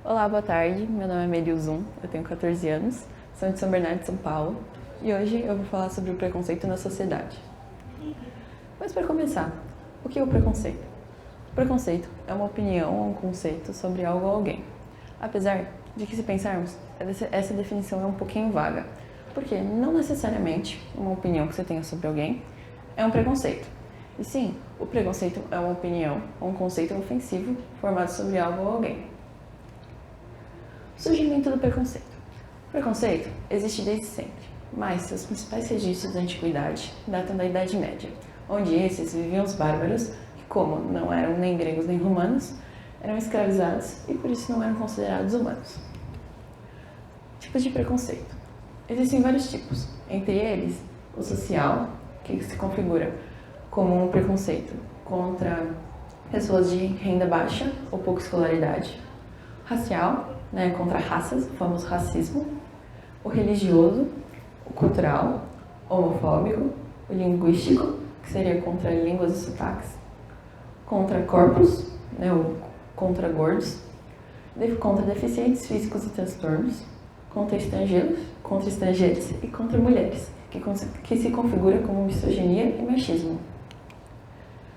Olá, boa tarde. Meu nome é Merilzum, eu tenho 14 anos, sou de São Bernardo de São Paulo e hoje eu vou falar sobre o preconceito na sociedade. Mas para começar, o que é o preconceito? O preconceito é uma opinião ou um conceito sobre algo ou alguém. Apesar de que, se pensarmos, essa definição é um pouquinho vaga, porque não necessariamente uma opinião que você tenha sobre alguém é um preconceito. E sim, o preconceito é uma opinião ou um conceito ofensivo formado sobre algo ou alguém. Surgimento do preconceito. O preconceito existe desde sempre, mas seus principais registros da antiguidade datam da Idade Média, onde esses viviam os bárbaros, que, como não eram nem gregos nem romanos, eram escravizados e por isso não eram considerados humanos. Tipos de preconceito. Existem vários tipos, entre eles o social, que se configura como um preconceito contra pessoas de renda baixa ou pouca escolaridade, racial, contra raças, o famoso racismo, o religioso, o cultural, homofóbico, o linguístico, que seria contra línguas e sotaques, contra corpos, contra gordos, contra deficientes físicos e transtornos, contra estrangeiros e contra mulheres, que se configura como misoginia e machismo.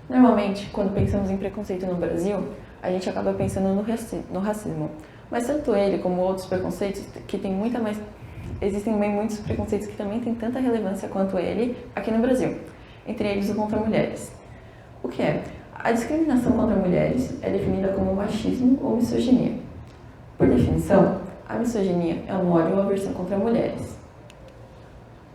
Normalmente, quando pensamos em preconceito no Brasil, a gente acaba pensando no racismo. Mas tanto ele como outros preconceitos, que tem existem também muitos preconceitos que também têm tanta relevância quanto ele aqui no Brasil. Entre eles o contra mulheres. O que é? A discriminação contra mulheres é definida como machismo ou misoginia. Por definição, a misoginia é um ódio ou aversão contra mulheres.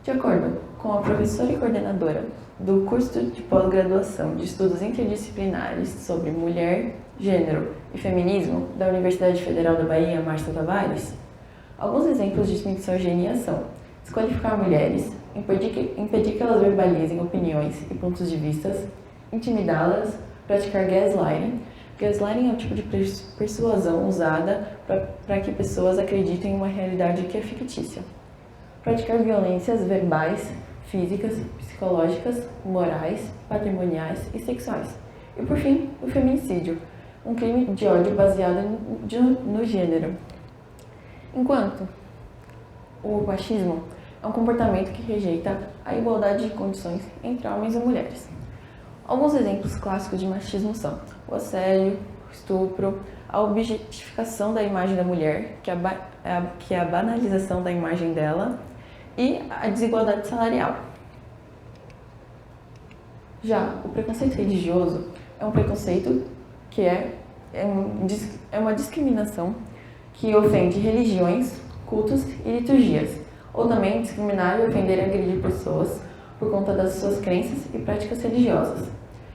De acordo com a professora e coordenadora do curso de pós-graduação de estudos interdisciplinares sobre mulher, gênero e feminismo da Universidade Federal da Bahia, Márcia Tavares, alguns exemplos de misoginia são desqualificar mulheres, impedir que elas verbalizem opiniões e pontos de vista, intimidá-las, praticar gaslighting. Gaslighting é um tipo de persuasão usada para que pessoas acreditem em uma realidade que é fictícia. Praticar violências verbais, físicas, psicológicas, morais, patrimoniais e sexuais. E por fim, o feminicídio, um crime de ódio baseado no gênero. Enquanto o machismo é um comportamento que rejeita a igualdade de condições entre homens e mulheres. Alguns exemplos clássicos de machismo são o assédio, o estupro, a objetificação da imagem da mulher, que é a banalização da imagem dela, e a desigualdade salarial. Já o preconceito religioso é um preconceito que é uma discriminação que ofende religiões, cultos e liturgias, ou também discriminar e ofender e agredir pessoas por conta das suas crenças e práticas religiosas.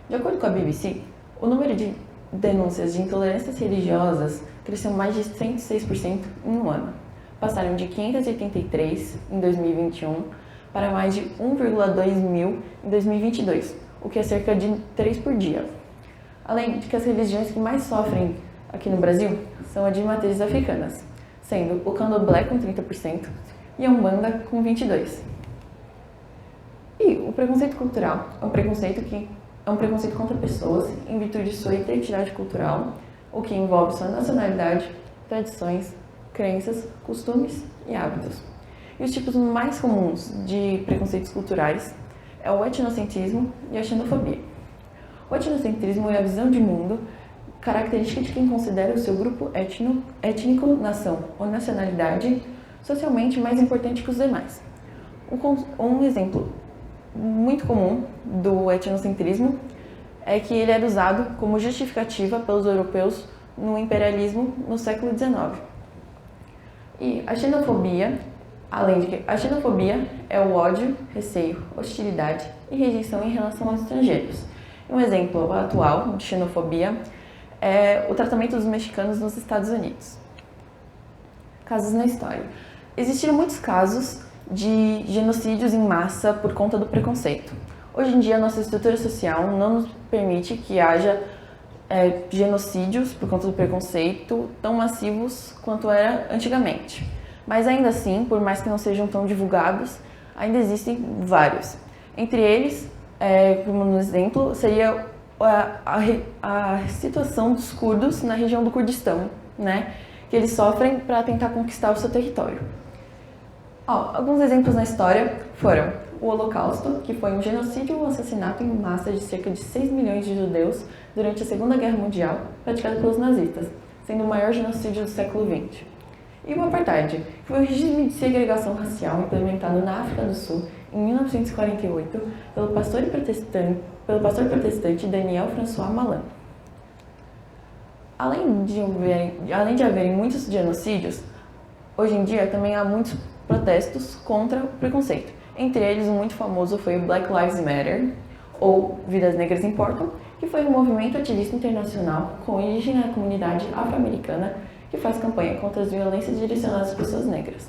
De acordo com a BBC, o número de denúncias de intolerâncias religiosas cresceu mais de 106% em um ano. Passaram de 583 em 2021 para mais de 1,2 mil em 2022, o que é cerca de 3 por dia. Além de que as religiões que mais sofrem aqui no Brasil são as de matrizes africanas, sendo o candomblé com 30% e a umbanda com 22%. E o preconceito cultural é um preconceito contra pessoas em virtude de sua identidade cultural, o que envolve sua nacionalidade, tradições, crenças, costumes e hábitos. E os tipos mais comuns de preconceitos culturais é o etnocentrismo e a xenofobia. O etnocentrismo é a visão de mundo característica de quem considera o seu grupo étnico, nação ou nacionalidade socialmente mais importante que os demais. Um exemplo muito comum do etnocentrismo é que ele era usado como justificativa pelos europeus no imperialismo no século XIX. E a xenofobia, além de que a xenofobia é o ódio, receio, hostilidade e rejeição em relação aos estrangeiros. Um exemplo atual de xenofobia é o tratamento dos mexicanos nos Estados Unidos. Casos na história. Existiram muitos casos de genocídios em massa por conta do preconceito. Hoje em dia, nossa estrutura social não nos permite que haja genocídios por conta do preconceito tão massivos quanto era antigamente. Mas ainda assim, por mais que não sejam tão divulgados, ainda existem vários. Entre eles, como um exemplo, seria a situação dos curdos na região do Kurdistão, né? que eles sofrem para tentar conquistar o seu território. Alguns exemplos na história foram o Holocausto, que foi um genocídio ou assassinato em massa de cerca de 6 milhões de judeus durante a Segunda Guerra Mundial, praticado pelos nazistas, sendo o maior genocídio do século XX. E o Apartheid, que foi um regime de segregação racial implementado na África do Sul em 1948 pelo pastor protestante Daniel François Malan. Além de haverem muitos genocídios, hoje em dia também há muitos protestos contra o preconceito. Entre eles, um muito famoso foi o Black Lives Matter, ou Vidas Negras Importam, que foi um movimento ativista internacional com origem na comunidade afro-americana que faz campanha contra as violências direcionadas às pessoas negras.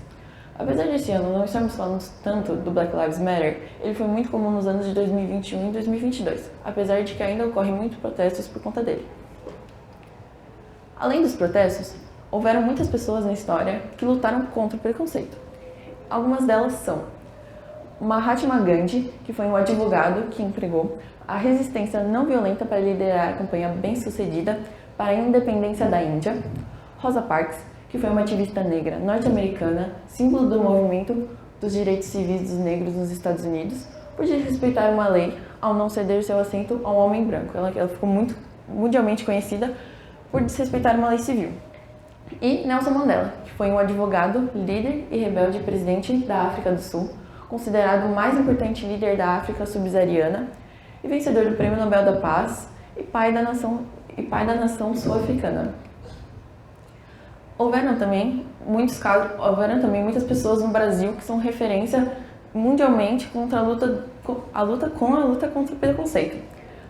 Apesar desse ano não estarmos falando tanto do Black Lives Matter, ele foi muito comum nos anos de 2021 e 2022, apesar de que ainda ocorrem muitos protestos por conta dele. Além dos protestos, houveram muitas pessoas na história que lutaram contra o preconceito. Algumas delas são Mahatma Gandhi, que foi um advogado que empregou a resistência não violenta para liderar a campanha bem-sucedida para a independência da Índia. Rosa Parks, que foi uma ativista negra norte-americana, símbolo do movimento dos direitos civis dos negros nos Estados Unidos, por desrespeitar uma lei ao não ceder seu assento a um homem branco. Ela ficou muito mundialmente conhecida por desrespeitar uma lei civil. E Nelson Mandela, que foi um advogado, líder e rebelde presidente da África do Sul, considerado o mais importante líder da África subsaariana e vencedor do Prêmio Nobel da Paz e pai da nação sul-africana. Houveram também muitas pessoas no Brasil que são referência mundialmente contra a luta contra o preconceito.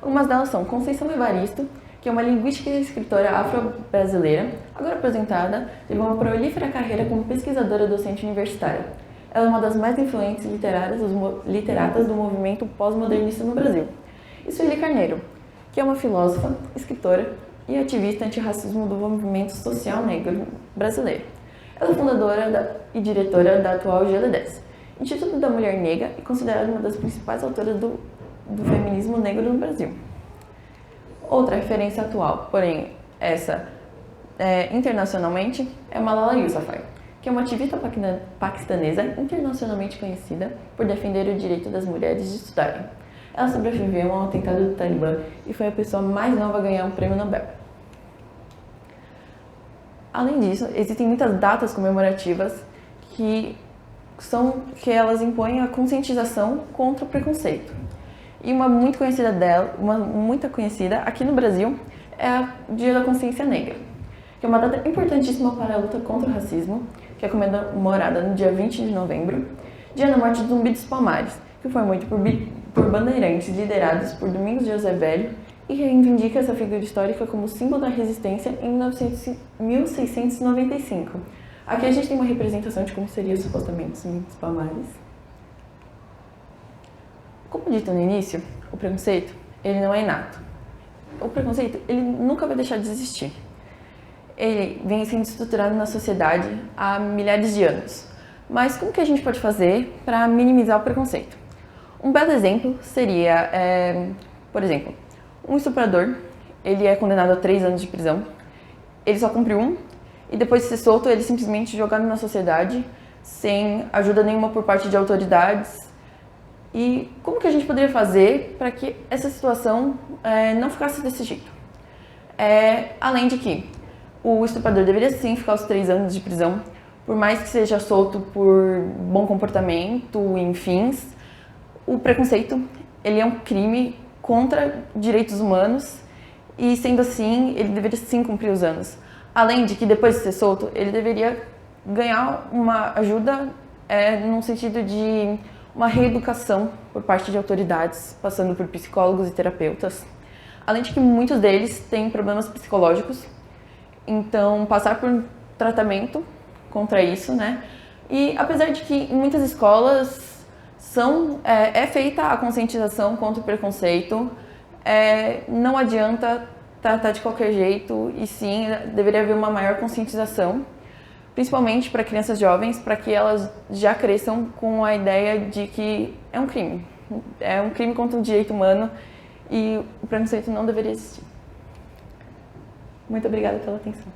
Algumas delas são Conceição Evaristo, que é uma linguística e escritora afro-brasileira, agora aposentada, teve uma prolífera carreira como pesquisadora docente universitária. Ela é uma das mais influentes literatas do movimento pós-modernista no Brasil. E Sueli Carneiro, que é uma filósofa, escritora e ativista antirracismo do movimento social negro brasileiro. Ela é fundadora e diretora da atual GL10, Instituto da Mulher Negra, e considerada uma das principais autoras do feminismo negro no Brasil. Outra referência atual, porém essa internacionalmente, é Malala Yousafzai, que é uma ativista paquistanesa internacionalmente conhecida por defender o direito das mulheres de estudarem. Ela sobreviveu a um atentado do Talibã e foi a pessoa mais nova a ganhar um prêmio Nobel. Além disso, existem muitas datas comemorativas que elas impõem a conscientização contra o preconceito. E uma muito conhecida aqui no Brasil é o Dia da Consciência Negra, que é uma data importantíssima para a luta contra o racismo, que é comemorada no dia 20 de novembro, dia da morte de Zumbi dos Palmares, que foi morto por bandeirantes liderados por Domingos José Velho e reivindica essa figura histórica como símbolo da resistência em 1695. Aqui a gente tem uma representação de como seria supostamente Zumbi dos Palmares. Como dito no início, o preconceito, ele não é inato. O preconceito, ele nunca vai deixar de existir. Ele vem sendo estruturado na sociedade há milhares de anos. Mas como que a gente pode fazer para minimizar o preconceito? Um belo exemplo seria, por exemplo, um estuprador, ele é condenado a 3 anos de prisão, ele só cumpre 1, e depois de ser solto, ele é simplesmente jogado na sociedade, sem ajuda nenhuma por parte de autoridades. E como que a gente poderia fazer para que essa situação não ficasse desse jeito? Além de que o estuprador deveria sim ficar os 3 anos de prisão, por mais que seja solto por bom comportamento, enfim, o preconceito ele é um crime contra direitos humanos e, sendo assim, ele deveria sim cumprir os anos. Além de que, depois de ser solto, ele deveria ganhar uma ajuda no sentido de uma reeducação por parte de autoridades, passando por psicólogos e terapeutas. Além de que muitos deles têm problemas psicológicos, então passar por tratamento contra isso, né? E apesar de que em muitas escolas é feita a conscientização contra o preconceito, não adianta tratar de qualquer jeito, e sim, deveria haver uma maior conscientização, principalmente para crianças jovens, para que elas já cresçam com a ideia de que é um crime contra o direito humano e o preconceito não deveria existir. Muito obrigada pela atenção.